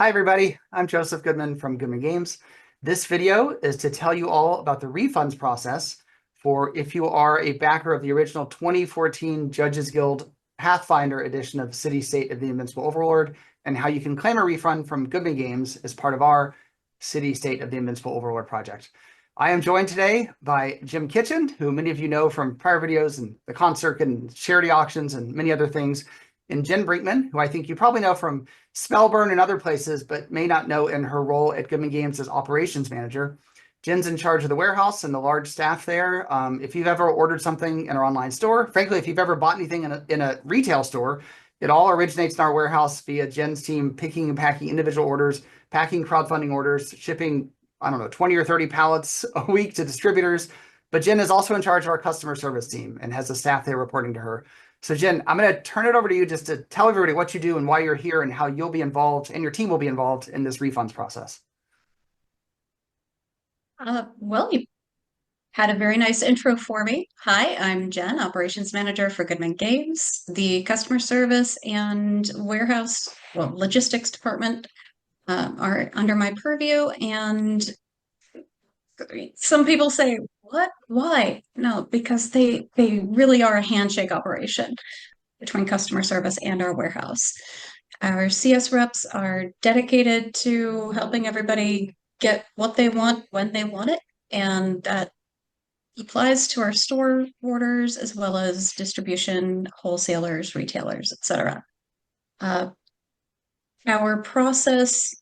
Hi, everybody. I'm Joseph Goodman from Goodman Games. This video is to tell you all about the refunds process for if you are a backer of the original 2014 Judges Guild Pathfinder edition of City State of the Invincible Overlord, and how you can claim a refund from Goodman Games as part of our City State of the Invincible Overlord project. I am joined today by Jim Kitchen, who many of you know from prior videos and the concert and charity auctions and many other things, and Jen Brinkman, who I think you probably know from Spellburn and other places, but may not know in her role at Goodman Games as operations manager. Jen's in charge of the warehouse and the large staff there. If you've ever ordered something in our online store, frankly, if you've ever bought anything in a retail store, it all originates in our warehouse via Jen's team, picking and packing individual orders, packing crowdfunding orders, shipping, I don't know, 20 or 30 pallets a week to distributors. But Jen is also in charge of our customer service team and has a staff there reporting to her. So Jen, I'm going to turn it over to you just to tell everybody what you do and why you're here and how you'll be involved and your team will be involved in this refunds process. You had a very nice intro for me. Hi, I'm Jen, Operations Manager for Goodman Games. The customer service and warehouse, logistics department are under my purview. And some people say, what? Why? No, because they really are a handshake operation between customer service and our warehouse. Our CS reps are dedicated to helping everybody get what they want when they want it. And that applies to our store orders as well as distribution, wholesalers, retailers, etc. Uh, our process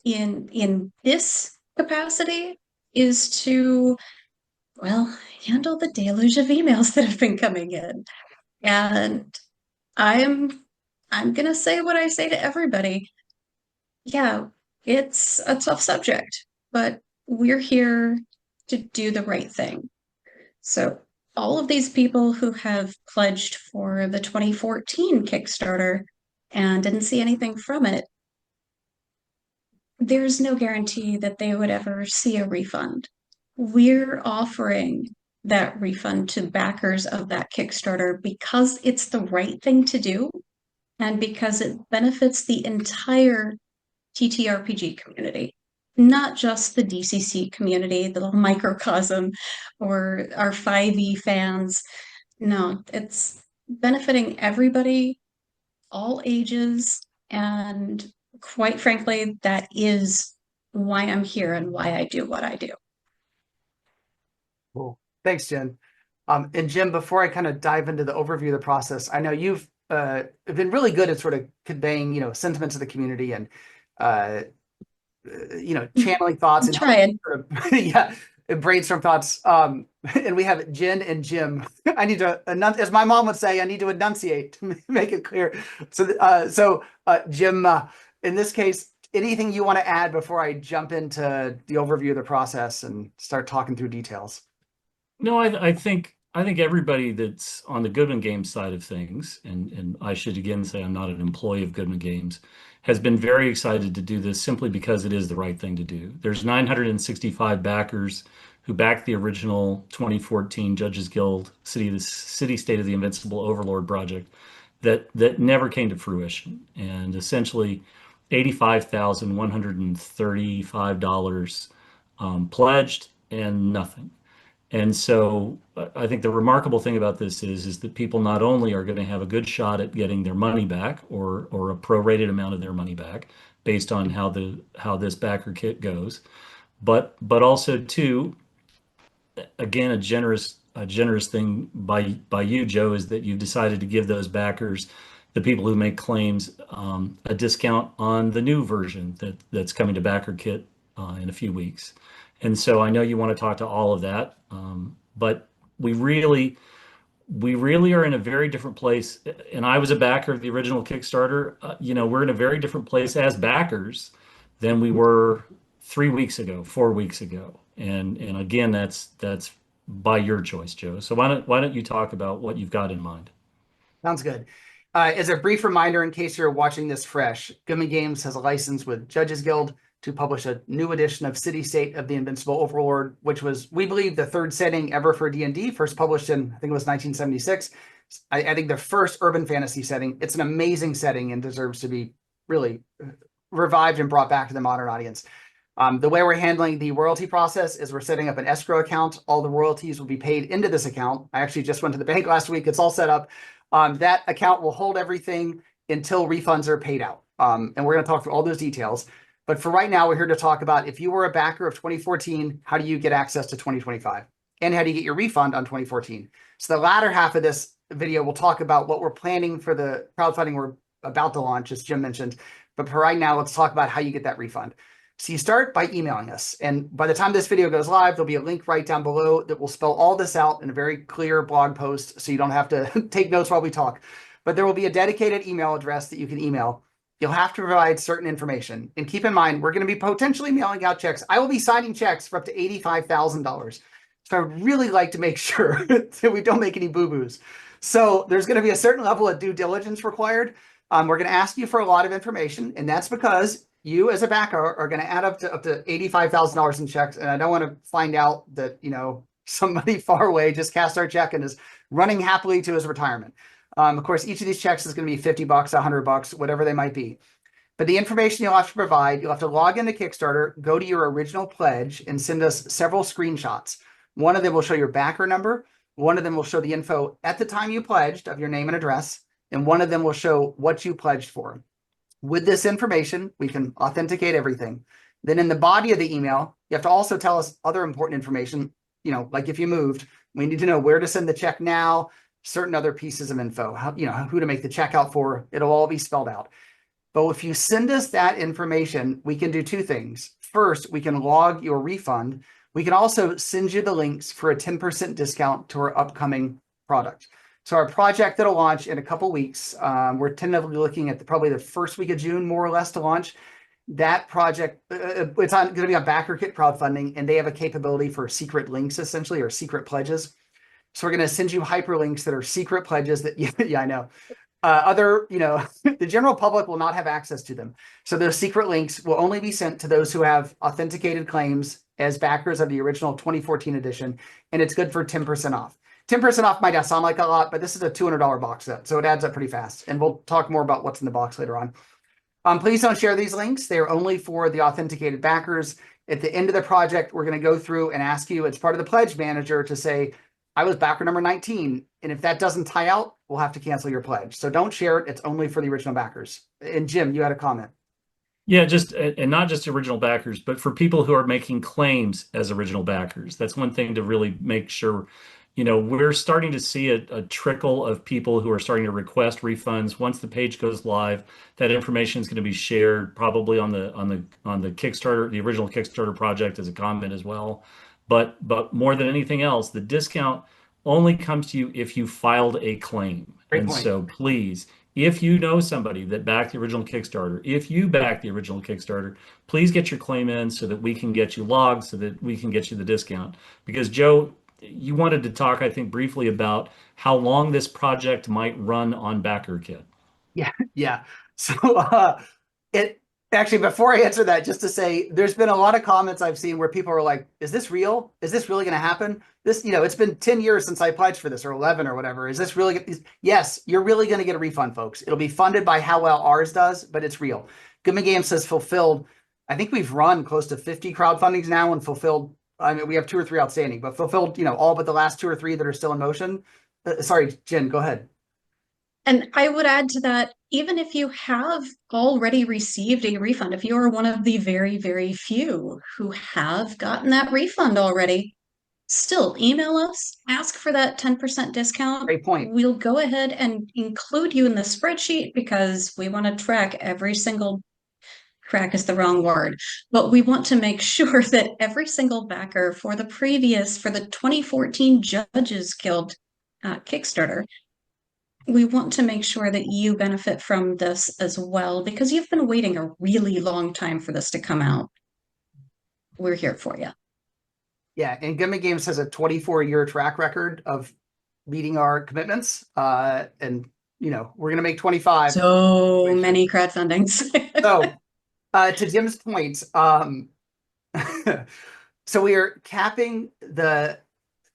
in this capacity is to, handle the deluge of emails that have been coming in. And I'm I'm gonna say what I say to everybody. Yeah, it's a tough subject, but we're here to do the right thing. So all of these people who have pledged for the 2014 Kickstarter and didn't see anything from it, there's no guarantee that they would ever see a refund. We're offering that refund to backers of that Kickstarter because it's the right thing to do and because it benefits the entire TTRPG community, not just the DCC community, the little microcosm, or our 5e fans. No, it's benefiting everybody, all ages, and quite frankly, that is why I'm here and why I do what I do. Cool. Thanks, Jen. And Jim, before I kind of dive into the overview of the process, I know you've been really good at sort of conveying, sentiments of the community and uh, channeling thoughts I'm and helping trying. sort of, yeah, brainstorm thoughts. And we have Jen and Jim. I need to, as my mom would say, I need to enunciate to make it clear. So, Jim, in this case, anything you want to add before I jump into the overview of the process and start talking through details? No, I think everybody that's on the Goodman Games side of things, and I should again say I'm not an employee of Goodman Games, has been very excited to do this simply because it is the right thing to do. There's 965 backers who backed the original 2014 Judges Guild City State of the Invincible Overlord project that never came to fruition, and essentially $85,135 pledged and nothing. And so I think the remarkable thing about this is that people not only are going to have a good shot at getting their money back or a prorated amount of their money back based on how this backer kit goes, but also too, again, a generous thing by you, Joe, is that you've decided to give those backers, the people who make claims, a discount on the new version that's coming to backer kit in a few weeks. And so I know you want to talk to all of that, but we really we really are in a very different place. And I was a backer of the original Kickstarter. We're in a very different place as backers than we were 3 weeks ago, 4 weeks ago. And again, that's by your choice, Joe. So why don't you talk about what you've got in mind? Sounds good. As a brief reminder, in case you're watching this fresh, Gummy Games has a license with Judges Guild to publish a new edition of City State of the Invincible Overlord, which was, we believe, the third setting ever for D&D, first published in, I think it was 1976. I think the first urban fantasy setting. It's an amazing setting and deserves to be really revived and brought back to the modern audience. The way we're handling the royalty process is we're setting up an escrow account. All the royalties will be paid into this account. I actually just went to the bank last week. It's all set up. That account will hold everything until refunds are paid out. And we're going to talk through all those details. But for right now, we're here to talk about if you were a backer of 2014, how do you get access to 2025? And how do you get your refund on 2014? So the latter half of this video, we'll talk about what we're planning for the crowdfunding we're about to launch, as Jim mentioned. But for right now, let's talk about how you get that refund. So you start by emailing us. And by the time this video goes live, there'll be a link right down below that will spell all this out in a very clear blog post, so you don't have to take notes while we talk. But there will be a dedicated email address that you can email. You'll have to provide certain information. And keep in mind, we're going to be potentially mailing out checks. I will be signing checks for up to $85,000. So I would really like to make sure that we don't make any boo-boos. So there's going to be a certain level of due diligence required. We're going to ask you for a lot of information, and that's because you as a backer are going to add up to $85,000 in checks. And I don't want to find out that, somebody far away just cast our check and is running happily to his retirement. Of course, each of these checks is going to be $50, $100, whatever they might be. But the information you'll have to provide, you'll have to log into Kickstarter, go to your original pledge, and send us several screenshots. One of them will show your backer number. One of them will show the info at the time you pledged of your name and address. And one of them will show what you pledged for. With this information, we can authenticate everything. Then in the body of the email, you have to also tell us other important information, like if you moved, we need to know where to send the check now, certain other pieces of info, who to make the check out for. It'll all be spelled out. But if you send us that information, we can do two things. First, we can log your refund. We can also send you the links for a 10% discount to our upcoming product. So our project that'll launch in a couple weeks, we're tentatively looking at probably the first week of June, more or less, to launch. That project, it's going to be on BackerKit crowdfunding, and they have a capability for secret links, essentially, or secret pledges. So we're going to send you hyperlinks that are secret pledges that, yeah, I know. The general public will not have access to them. So those secret links will only be sent to those who have authenticated claims as backers of the original 2014 edition, and it's good for 10% off. 10% off might not sound like a lot, but this is a $200 box set, so it adds up pretty fast. And we'll talk more about what's in the box later on. Please don't share these links. They are only for the authenticated backers. At the end of the project, we're going to go through and ask you, as part of the pledge manager, to say, I was backer number 19. And if that doesn't tie out, we'll have to cancel your pledge. So don't share it. It's only for the original backers. And Jim, you had a comment. Yeah, and not just original backers, but for people who are making claims as original backers. That's one thing to really make sure. We're starting to see a trickle of people who are starting to request refunds. Once the page goes live, that information is going to be shared probably on the Kickstarter, the original Kickstarter project, as a comment as well. But more than anything else, the discount only comes to you if you filed a claim. Great point. So please, if you know somebody that backed the original Kickstarter, if you backed the original Kickstarter, please get your claim in so that we can get you logged, so that we can get you the discount. Because Joe, you wanted to talk, I think, briefly about how long this project might run on BackerKit. Yeah. So it actually, before I answer that, just to say, there's been a lot of comments I've seen where people are like, is this real? Is this really going to happen? It's been 10 years since I pledged for this, or 11 or whatever. Is this really? Yes, you're really going to get a refund, folks. It'll be funded by how well ours does, but it's real. Goodman Games has fulfilled, I think we've run close to 50 crowdfundings now and fulfilled, we have 2 or 3 outstanding, but fulfilled, all but the last 2 or 3 that are still in motion. Sorry, Jen, go ahead. And I would add to that, even if you have already received a refund, if you are one of the very, very few who have gotten that refund already, still email us, ask for that 10% discount. Great point. We'll go ahead and include you in the spreadsheet because we want to track every single track is the wrong word, but we want to make sure that every single backer for the 2014 Judges Guild Kickstarter, we want to make sure that you benefit from this as well, because you've been waiting a really long time for this to come out. We're here for you. Yeah, and Goodman Games has a 24-year track record of meeting our commitments, and we're going to make 25. So many crowdfundings. So, to Jim's point, so we are capping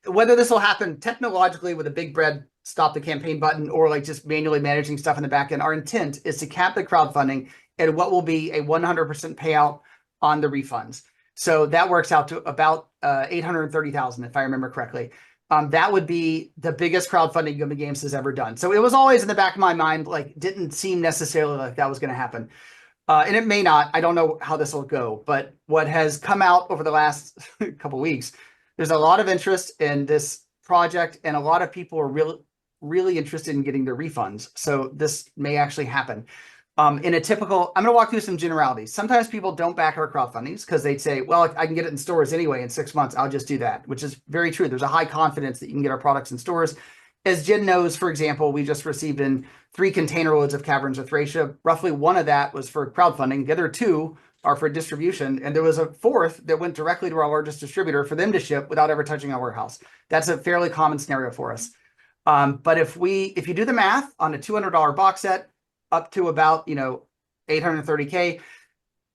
whether this will happen technologically with a big red stop the campaign button or like just manually managing stuff in the back end. Our intent is to cap the crowdfunding and what will be a 100% payout on the refunds. So that works out to about 830,000, if I remember correctly. That would be the biggest crowdfunding Gummy Games has ever done. So it was always in the back of my mind, like didn't seem necessarily like that was going to happen. And it may not. I don't know how this will go. But what has come out over the last couple of weeks, there's a lot of interest in this project, and a lot of people are really interested in getting their refunds. So this may actually happen. In a typical, I'm going to walk through some generalities. Sometimes people don't back our crowdfundings because they'd say, well, I can get it in stores anyway in 6 months. I'll just do that, which is very true. There's a high confidence that you can get our products in stores. As Jen knows, for example, we just received in 3 container loads of Caverns of Thracia. Roughly one of that was for crowdfunding. The other 2 are for distribution. And there was a 4th that went directly to our largest distributor for them to ship without ever touching our warehouse. That's a fairly common scenario for us. But if you do the math on a $200 box set, up to about, 830K.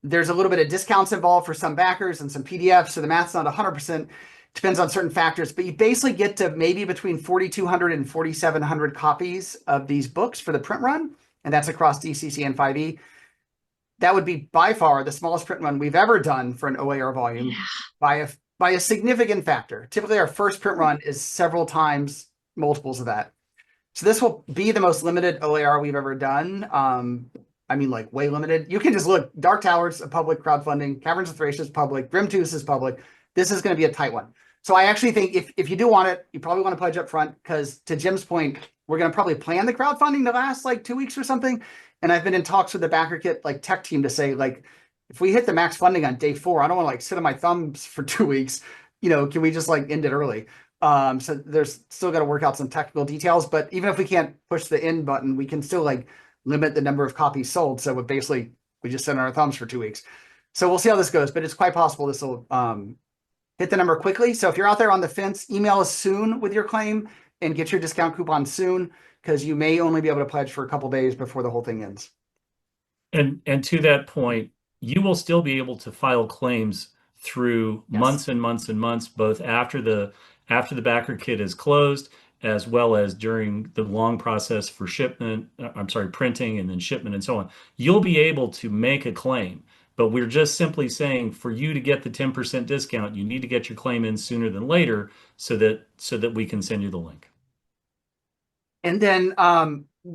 There's a little bit of discounts involved for some backers and some PDFs. So the math's not 100%, depends on certain factors, but you basically get to maybe between 4,200 and 4,700 copies of these books for the print run. And that's across DCC and 5e. That would be by far the smallest print run we've ever done for an OAR volume by a significant factor. Typically our first print run is several times multiples of that. So this will be the most limited OAR we've ever done. I mean, like way limited. You can just look. Dark Tower's a public crowdfunding. Caverns of Thracia is public. Grimtooth is public. This is going to be a tight one. So I actually think if you do want it, you probably want to pledge up front because to Jim's point, we're going to probably plan the crowdfunding to last like 2 weeks or something. And I've been in talks with the BackerKit tech team to say if we hit the max funding on day 4, I don't want to sit on my thumbs for 2 weeks. Can we just end it early? So there's still got to work out some technical details, but even if we can't push the end button, we can still limit the number of copies sold. So we just sit on our thumbs for 2 weeks. So we'll see how this goes, but it's quite possible this will hit the number quickly. So if you're out there on the fence, email us soon with your claim and get your discount coupon soon, because you may only be able to pledge for a couple days before the whole thing ends. And to that point, you will still be able to file claims through months and months and months, both after the BackerKit is closed, as well as during the long process for printing and then shipment and so on. You'll be able to make a claim, but we're just simply saying for you to get the 10% discount, you need to get your claim in sooner than later so that we can send you the link. And then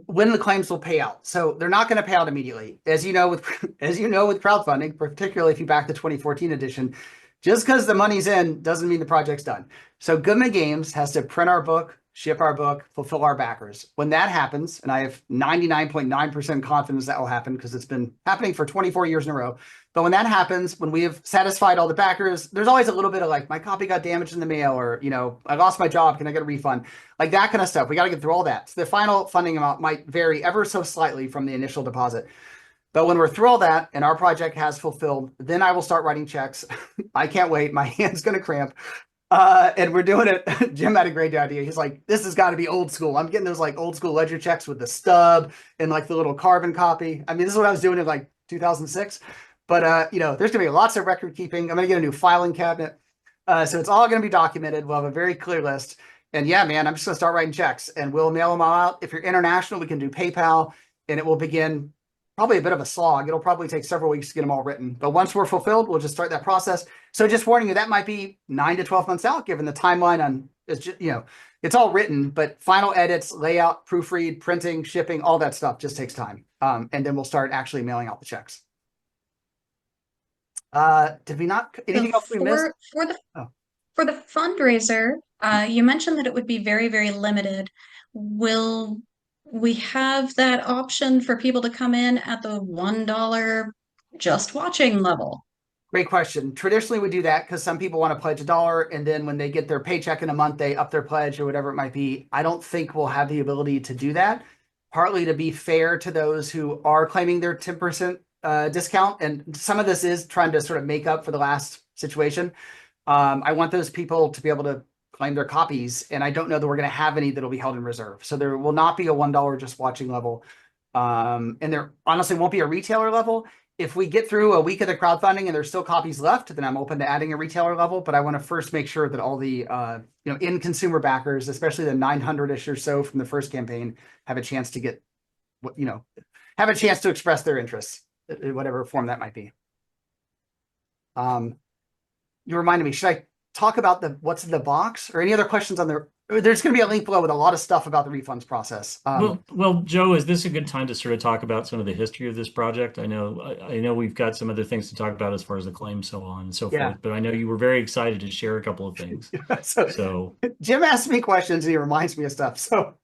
when the claims will pay out. So they're not going to pay out immediately. As you know with crowdfunding, particularly if you back the 2014 edition, just because the money's in doesn't mean the project's done. So Goodman Games has to print our book, ship our book, fulfill our backers. When that happens, and I have 99.9% confidence that will happen because it's been happening for 24 years in a row. But when that happens, when we have satisfied all the backers, there's always a little bit of my copy got damaged in the mail, or, I lost my job. Can I get a refund? That kind of stuff. We got to get through all that. So the final funding amount might vary ever so slightly from the initial deposit. But when we're through all that and our project has fulfilled, then I will start writing checks. I can't wait. My hand's going to cramp. And we're doing it. Jim had a great idea. He's like, this has got to be old school. I'm getting those old school ledger checks with the stub and the little carbon copy. I mean, this is what I was doing in 2006. But, there's going to be lots of record keeping. I'm going to get a new filing cabinet. So it's all going to be documented. We'll have a very clear list. And yeah, man, I'm just going to start writing checks and we'll mail them all out. If you're international, we can do PayPal, and it will begin probably a bit of a slog. It'll probably take several weeks to get them all written. But once we're fulfilled, we'll just start that process. So just warning you, that might be 9 to 12 months out, given the timeline on, it's all written, but final edits, layout, proofread, printing, shipping, all that stuff just takes time. And then we'll start actually mailing out the checks. Did we not, anything else we missed? For the fundraiser, you mentioned that it would be very, very limited. Will we have that option for people to come in at the $1 just watching level? Great question. Traditionally, we do that because some people want to pledge $1, and then when they get their paycheck in a month, they up their pledge or whatever it might be. I don't think we'll have the ability to do that, partly to be fair to those who are claiming their 10% discount. And some of this is trying to sort of make up for the last situation. I want those people to be able to claim their copies, and I don't know that we're going to have any that'll be held in reserve. So there will not be a $1 just watching level. And there honestly won't be a retailer level. If we get through a week of the crowdfunding and there's still copies left, then I'm open to adding a retailer level. But I want to first make sure that all the end consumer backers, especially the 900-ish or so from the first campaign, have a chance to get have a chance to express their interests. in whatever form that might be. You reminded me, should I talk about what's in the box or any other questions on the, there's going to be a link below with a lot of stuff about the refunds process. Well, Joe, is this a good time to sort of talk about some of the history of this project? I know we've got some other things to talk about as far as the claim, so on and so Yeah. forth, but I know you were very excited to share a couple of things. So Jim asks me questions and he reminds me of stuff. So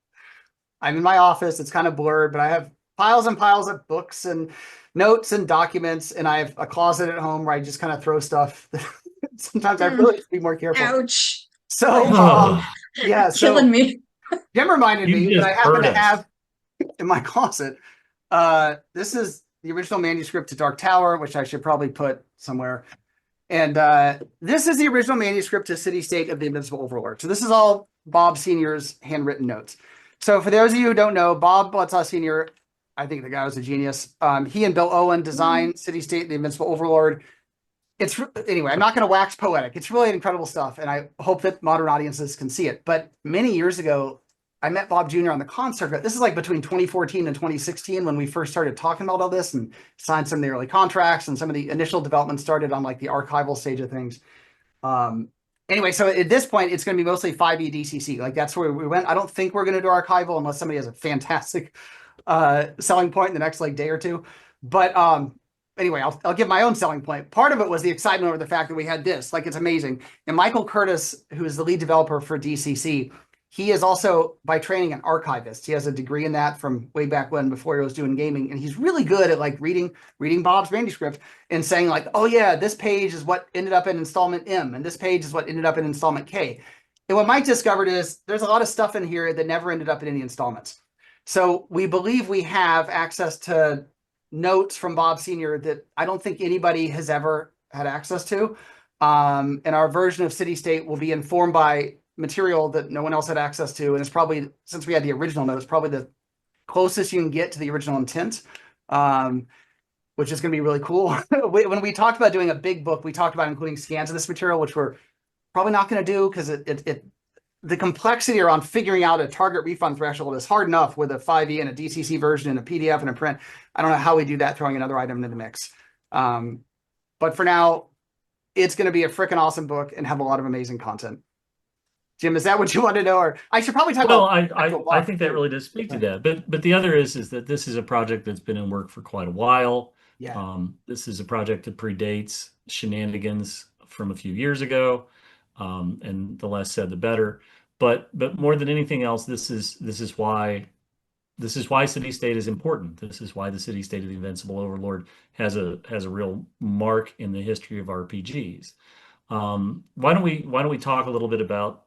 I'm in my office. It's kind of blurred, but I have piles and piles of books and notes and documents, and I have a closet at home where I just kind of throw stuff. Sometimes I really have to be more careful. Ouch. So yeah, Killing me. Jim reminded me that I happen to us. have in my closet. This is the original manuscript to Dark Tower, which I should probably put somewhere. And this is the original manuscript to City State of the Invincible Overlord. So this is all Bob Sr.'s handwritten notes. So for those of you who don't know, Bob Bletsaw Sr., I think the guy was a genius. He and Bill Owen designed City State, the Invincible Overlord. Anyway, I'm not going to wax poetic. It's really incredible stuff, and I hope that modern audiences can see it. But many years ago, I met Bob Jr. on the con circuit. This is like between 2014 and 2016 when we first started talking about all this and signed some of the early contracts, and some of the initial development started on like the archival stage of things. Anyway, so at this point, it's going to be mostly 5e DCC. Like that's where we went. I don't think we're going to do archival unless somebody has a fantastic selling point in the next like day or two. But anyway, I'll give my own selling point. Part of it was the excitement over the fact that we had this. Like, it's amazing. And Michael Curtis, who is the lead developer for DCC, he is also, by training, an archivist. He has a degree in that from way back when, before he was doing gaming. And he's really good at like reading Bob's manuscript and saying like, oh yeah, this page is what ended up in installment M, and this page is what ended up in installment K. And what Mike discovered is there's a lot of stuff in here that never ended up in any installments. So we believe we have access to notes from Bob Sr. that I don't think anybody has ever had access to. And our version of City State will be informed by material that no one else had access to. And it's probably, since we had the original notes, probably the closest you can get to the original intent, which is going to be really cool. When we talked about doing a big book, we talked about including scans of this material, which we're probably not going to do because the complexity around figuring out a target refund threshold is hard enough with a 5e and a DCC version and a PDF and a print. I don't know how we do that throwing another item into the mix. But for now, it's going to be a freaking awesome book and have a lot of amazing content. Jim, is that what you want to know? Or I should probably talk about. I think that really does speak to that. But the other is that this is a project that's been in work for quite a while. Yeah. This is a project that predates shenanigans from a few years ago. And the less said, the better. But more than anything else, this is why City State is important. This is why the City State of the Invincible Overlord has a real mark in the history of RPGs. Why don't we talk a little bit about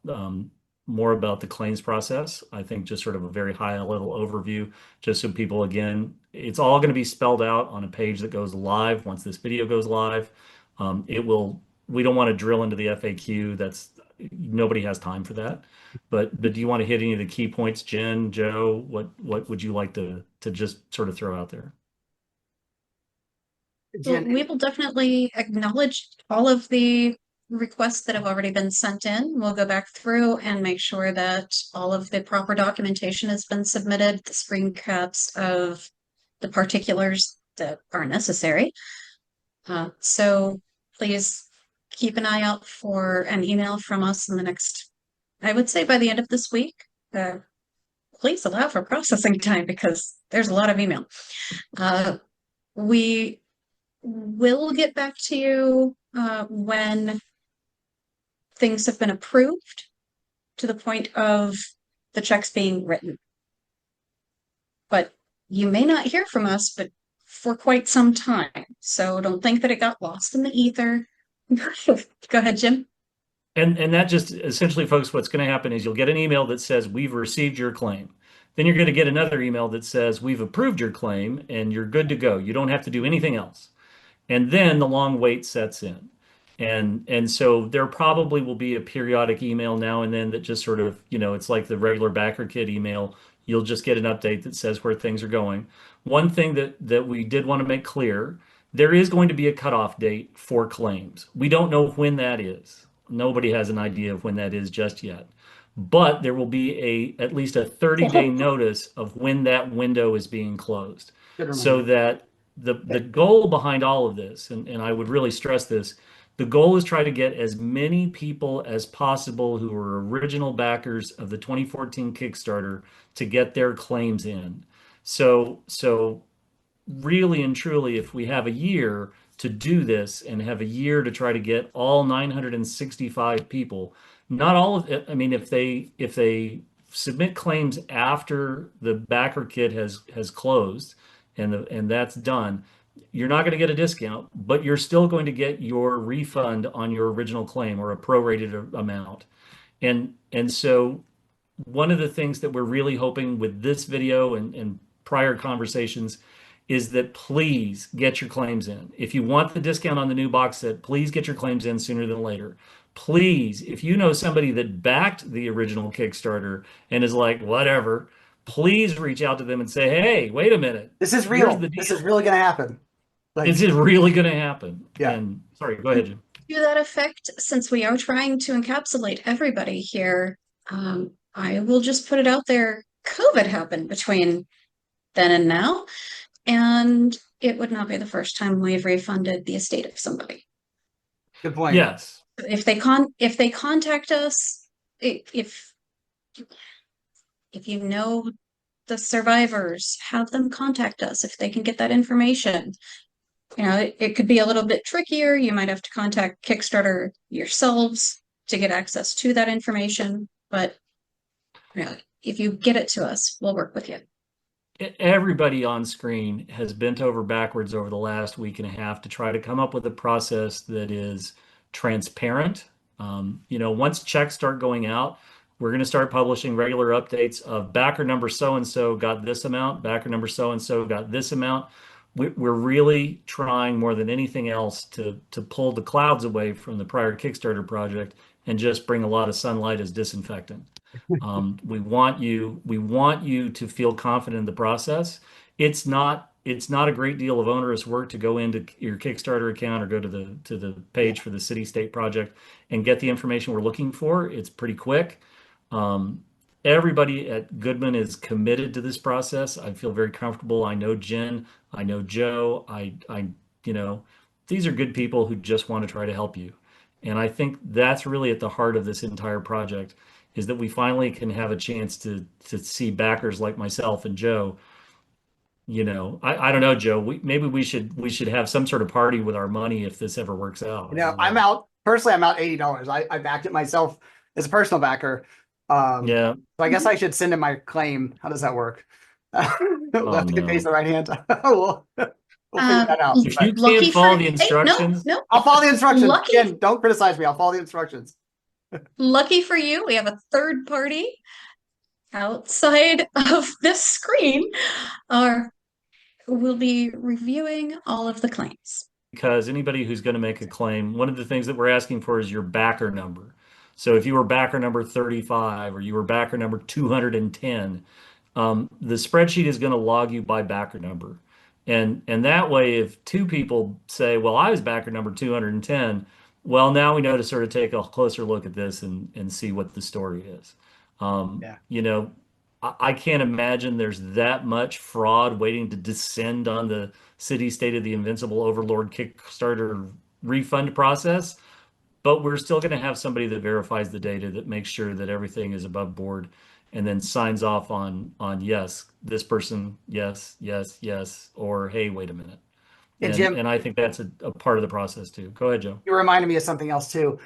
more about the claims process? I think just sort of a very high level overview, just so people, again, it's all going to be spelled out on a page that goes live once this video goes live. We don't want to drill into the FAQ. Nobody has time for that. But do you want to hit any of the key points, Jen, Joe? What would you like to just sort of throw out there? Well, we will definitely acknowledge all of the requests that have already been sent in. We'll go back through and make sure that all of the proper documentation has been submitted, the screen caps of the particulars that are necessary. So please keep an eye out for an email from us in the next, I would say by the end of this week. Please allow for processing time because there's a lot of email. We will get back to you when things have been approved to the point of the checks being written. But you may not hear from us, but for quite some time. So don't think that it got lost in the ether. Go ahead, Jim. And that just essentially, folks, what's going to happen is you'll get an email that says, we've received your claim. Then you're going to get another email that says, we've approved your claim and you're good to go. You don't have to do anything else. And then the long wait sets in. And so there probably will be a periodic email now and then that just sort of, it's like the regular backer kit email. You'll just get an update that says where things are going. One thing that we did want to make clear, there is going to be a cutoff date for claims. We don't know when that is. Nobody has an idea of when that is just yet. But there will be at least a 30-day notice of when that window is being closed, so that the goal behind all of this, and I would really stress this, the goal is try to get as many people as possible who were original backers of the 2014 Kickstarter to get their claims in. So really and truly, if we have a year to do this and have a year to try to get all 965 people, not all of it, I mean, if they submit claims after the backer kit has closed and that's done, you're not going to get a discount, but you're still going to get your refund on your original claim or a prorated amount. And so one of the things that we're really hoping with this video and prior conversations is that please get your claims in. If you want the discount on the new box set, please get your claims in sooner than later. Please, if you know somebody that backed the original Kickstarter and is like, whatever, please reach out to them and say, hey, wait a minute. This is Here's real. the This deal. is really going to happen. Like, This is really going to happen. Yeah. And sorry, go ahead, Jim. To that effect, since we are trying to encapsulate everybody here, I will just put it out there. COVID happened between then and now, and it would not be the first time we've refunded the estate of somebody. good point. Yes. If they contact us, if you know the survivors, have them contact us if they can get that information. You know, it could be a little bit trickier. You might have to contact Kickstarter yourselves to get access to that information. But you know, if you get it to us, we'll work with you. Everybody on screen has bent over backwards over the last week and a half to try to come up with a process that is transparent. Once checks start going out, we're going to start publishing regular updates of backer number so and so got this amount, backer number so and so got this amount. We're really trying more than anything else to pull the clouds away from the prior Kickstarter project and just bring a lot of sunlight as disinfectant. We want you to feel confident in the process. It's not a great deal of onerous work to go into your Kickstarter account or go to the page for the city state project and get the information we're looking for. It's pretty quick. Everybody at Goodman is committed to this process. I feel very comfortable. I know Jen, I know Joe. These are good people who just want to try to help you. And I think that's really at the heart of this entire project is that we finally can have a chance to see backers like myself and Joe. I don't know, Joe. Maybe we should have some sort of party with our money if this ever works out. I'm out personally. I'm out $80. I backed it myself as a personal backer. Yeah. So I guess I should send in my claim. How does that work? Left hand no. pays the right hand. we'll figure that out. If you can't follow the instructions, no. I'll follow the instructions. Lucky- Again, don't criticize me. I'll follow the instructions. Lucky for you, we have a third party outside of this screen who will be reviewing all of the claims. because anybody who's going to make a claim, one of the things that we're asking for is your backer number. So if you were backer number 35 or you were backer number 210, the spreadsheet is going to log you by backer number. And that way, if two people say, well, I was backer number 210, well, now we know to sort of take a closer look at this and see what the story is. Yeah. I can't imagine there's that much fraud waiting to descend on the City State of the Invincible Overlord Kickstarter refund process. But we're still going to have somebody that verifies the data, that makes sure that everything is above board, and then signs off on yes, this person, yes, yes, yes, or hey, wait a minute. And Jim, and I think that's a part of the process too. Go ahead, Joe. you reminded me of something else too.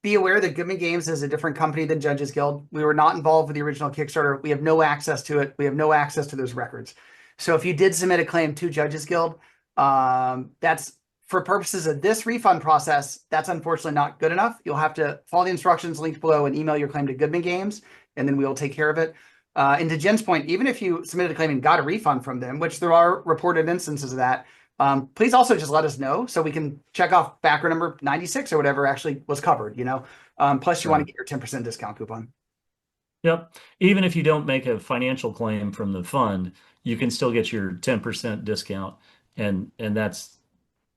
Be aware that Goodman Games is a different company than Judges Guild. We were not involved with the original Kickstarter. We have no access to it. We have no access to those records. So if you did submit a claim to Judges Guild, that's for purposes of this refund process, that's unfortunately not good enough. You'll have to follow the instructions linked below and email your claim to Goodman Games, and then we will take care of it. And to Jen's point, even if you submitted a claim and got a refund from them, which there are reported instances of that, please also just let us know so we can check off backer number 96 or whatever actually was covered, plus you want to get your 10% discount coupon. Yep. Even if you don't make a financial claim from the fund, you can still get your 10% discount. And that's,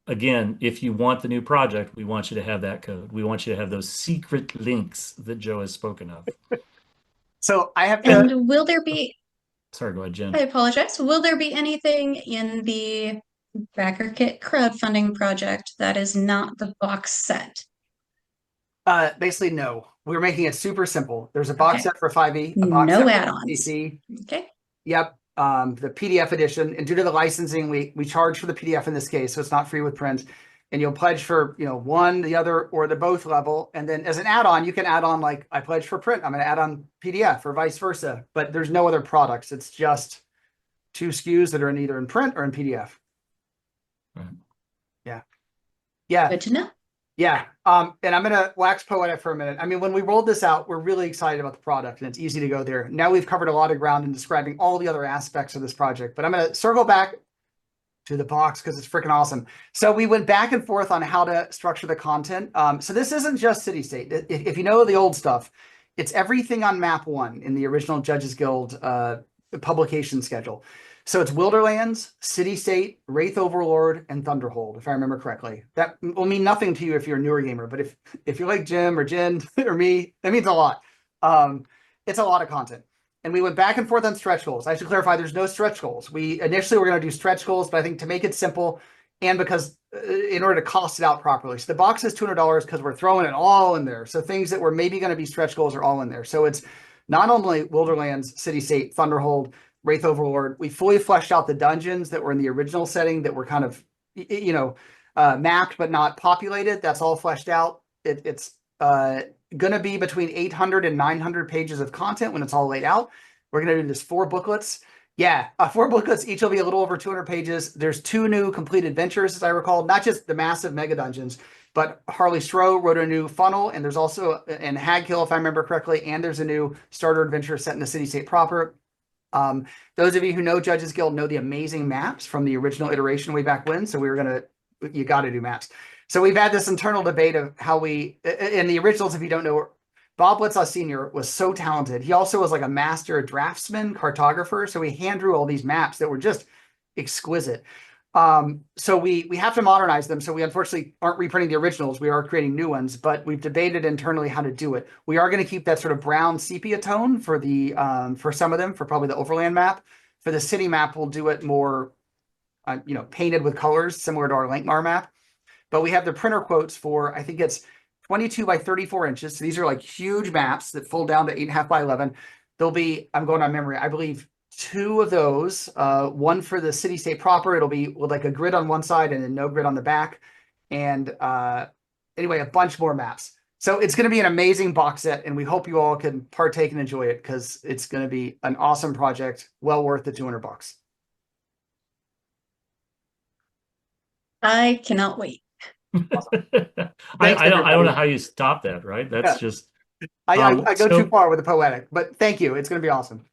again, if you want the new project, we want you to have that code. We want you to have those secret links that Joe has spoken of. So I have to. And will there be Sorry, go ahead, Jen. I apologize. Will there be anything in the Backer Kit crowdfunding project that is not the box set? Basically, no. We're making it super simple. There's a box Okay. set for 5e, a box No set for add-ons. PC. Okay. Yep. The PDF edition, and due to the licensing, we charge for the PDF in this case, so it's not free with print. And you'll pledge for, you know, one, the other, or the both level. And then as an add-on, you can add on, like, I pledge for print, I'm going to add on PDF or vice versa. But there's no other products. It's just 2 SKUs that are in either in print or in PDF. Right. Yeah. Yeah. Good to know. Yeah. And I'm going to wax poetic for a minute. I mean, when we rolled this out, we're really excited about the product and it's easy to go there. Now we've covered a lot of ground in describing all the other aspects of this project, but I'm going to circle back to the box because it's freaking awesome. So we went back and forth on how to structure the content. So this isn't just City State. If you know the old stuff, it's everything on map 1 in the original Judges Guild publication schedule. So it's Wilderlands, City State, Wraith Overlord, and Thunderhold, if I remember correctly. That will mean nothing to you if you're a newer gamer, but if you're like Jim or Jen or me, that means a lot. It's a lot of content. And we went back and forth on stretch goals. I should clarify, there's no stretch goals. We initially were going to do stretch goals, but I think to make it simple and because in order to cost it out properly. So the box is $200 because we're throwing it all in there. So things that were maybe going to be stretch goals are all in there. So it's not only Wilderlands, City State, Thunderhold, Wraith Overlord. We fully fleshed out the dungeons that were in the original setting that were kind of, you know, mapped but not populated. That's all fleshed out. It's going to be between 800 and 900 pages of content when it's all laid out. We're going to do this 4 booklets. Yeah, 4 booklets. Each will be a little over 200 pages. There's 2 new complete adventures, as I recall, not just the massive mega dungeons, but Harley Stroh wrote a new funnel, and there's also an Hagkill, if I remember correctly, and there's a new starter adventure set in the city state proper. Those of you who know Judges Guild know the amazing maps from the original iteration way back when. So we were going to, you got to do maps. So we've had this internal debate of how we, in the originals, if you don't know, Bob Blitzoff Sr. was so talented. He also was like a master draftsman, cartographer. So he hand drew all these maps that were just exquisite. So we have to modernize them. So we unfortunately aren't reprinting the originals. We are creating new ones, but we've debated internally how to do it. We are going to keep that sort of brown sepia tone for the for some of them, for probably the overland map. For the city map, we'll do it more, you know, painted with colors, similar to our Lankmar map. But we have the printer quotes for, I think it's 22 by 34 inches. So these are like huge maps that fold down to 8.5 by 11. There'll be, I'm going on memory, I believe 2 of those, one for the city state proper. It'll be with like a grid on one side and then no grid on the back. And anyway, a bunch more maps. So it's going to be an amazing box set, and we hope you all can partake and enjoy it because it's going to be an awesome project, well worth the $200. I cannot wait. I don't know how you stop that, right? That's just I go too far with the poetic, but thank you. It's going to be awesome.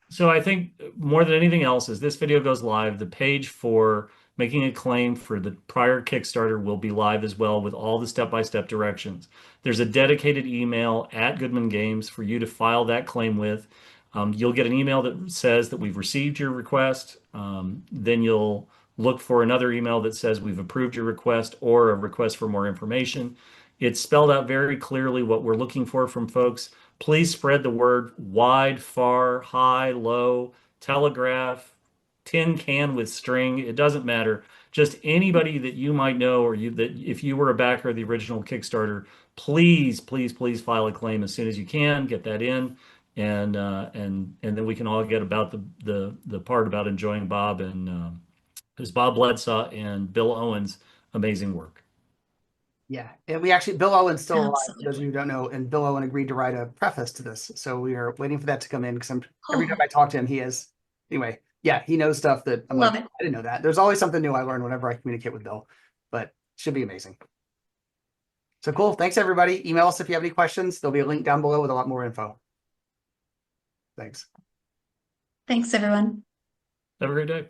So I think more than anything else, as this video goes live, the page for making a claim for the prior Kickstarter will be live as well with all the step-by-step directions. There's a dedicated email at Goodman Games for you to file that claim with. You'll get an email that says that we've received your request. Then you'll look for another email that says we've approved your request or a request for more information. It's spelled out very clearly what we're looking for from folks. Please spread the word wide, far, high, low, telegraph, tin can with string. It doesn't matter. Just anybody that you might know, or that if you were a backer of the original Kickstarter, please, please, please file a claim as soon as you can. Get that in, and then we can all get about the part about enjoying Bob and there's Bob Bledsaw and Bill Owens' amazing work. Yeah, and we actually, Bill Owen's still alive, for those of Absolutely. you who don't know, and Bill Owen agreed to write a preface to this. So we are waiting for that to come in because every time I talk to him, he is, anyway, yeah, he knows stuff that I'm Love like, it. I didn't know that. There's always something new I learn whenever I communicate with Bill, but should be amazing. So cool. Thanks, everybody. Email us if you have any questions. There'll be a link down below with a lot more info. Thanks. Thanks, everyone. Have a great day.